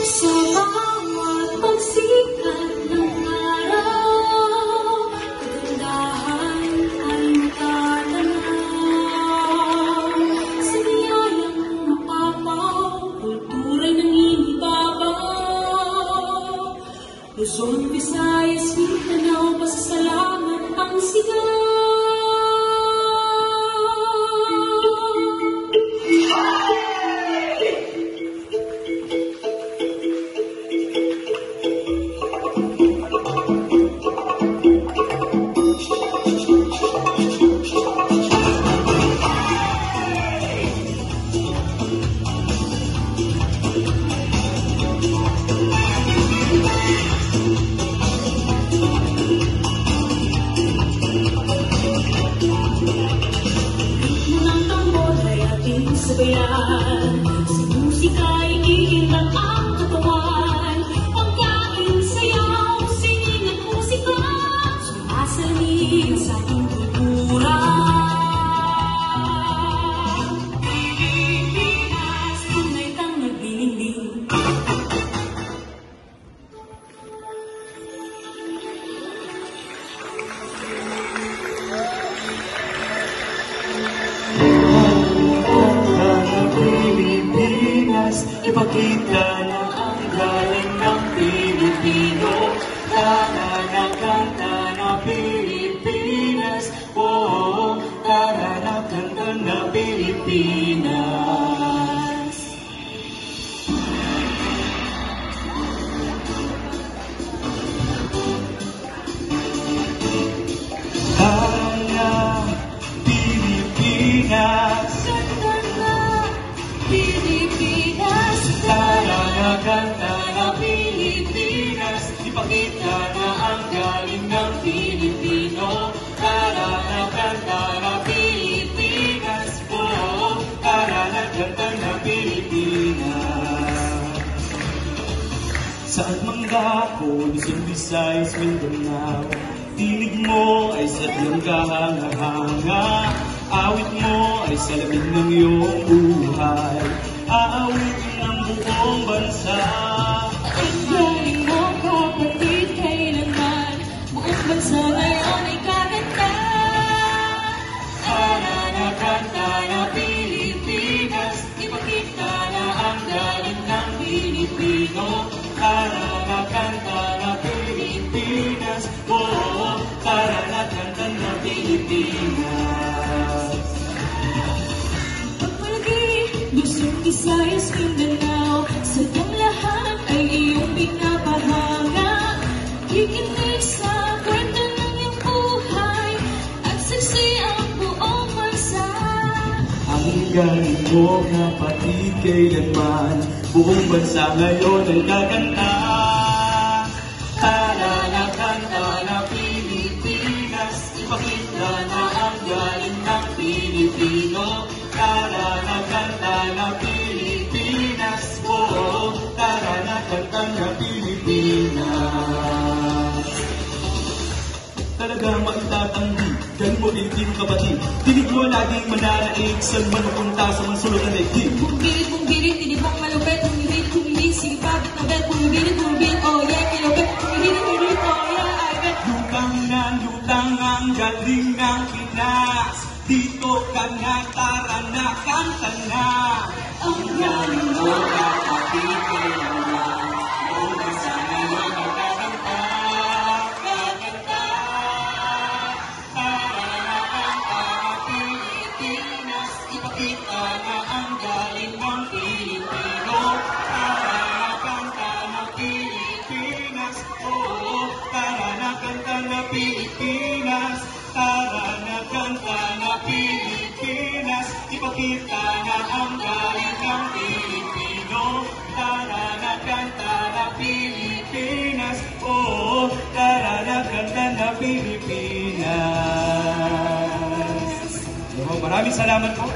Sa bawat pagsikat ng araw, kagandahan ay matatanaw. Sa biyayang mapapaw, kultura'y nangingibabaw. Luzon, Visayas, Mindanao, pasasalamat ang sigaw. Sabayan, sa musika ay iinang ang katawan. Pagkain, sayaw, singing at musika, sumasalin sa ating kultura. Pilipinas, tunay kang nagdininding. Ipakita na ang galing ng Pilipino. Tara na kanta na Pilipinas. Oh, tara na kanta na Pilipinas. Tara na Pilipinas. Pilipinas, tara na kanta na Pilipinas. Ipakita na ang galing ng Pilipino. Tara na kanta na Pilipinas. Oh, tara na kanta na Pilipinas. Saan man dako, Luzon, Visayas, Mindanao, tinig mo ay sadyang kahanga-hanga. Awit mo ay salamin ng iyong buhay. Aawit ng buong bansa. ang galing mo kapatid, kailanman buong bansa ngayon ay kaganda. Tara na kanta na Pilipinas. Ipakita na ang galing ng Pilipino. Tara na kanta na Pilipinas. Oh, tara na kanta na Pilipinas. Luzon, Visayas, Mindanao, sadyang lahat ay iyong pinapahanga. Kikinig sa kwento ng iyong buhay at saksi ang buong bansa. Ang galing mo kapatid, kailanman buong bansa ngayon ay gaganda. Tara na kanta na Pilipinas. Ipakita na ang galing ng Pilipino. Tara na kanta na Pilipinas. Oh, tara na kanta na Pilipinas. Talagang maitatanggi, galing mo din kapatid. Tinig mo laging mananaig, saan man pupunta sa mansulot na naigtin. Bumbilit, tinig mong malupit, humihilit, sige pabit na bet, bumibilit, oh yeah, kilobet, humihilit, oh yeah, I bet. Lutang ang galing ng Pinas. Dito ka na, tara na, kanta na. Ang galing mo kapatid, kailanman buong bansa ngayon ay gaganda. Gaganda. Tara na kanta na Pilipinas. Ipakita na ang galing ng Pilipino. Tara na kanta na Pilipinas. Oh, tara na kanta na Pilipinas. Tara na kanta na Pilipinas. Ipakita na ang galing ng Pilipino. Tara na kanta na Pilipinas. Oh, tara na kanta na Pilipinas. Maraming salamat po.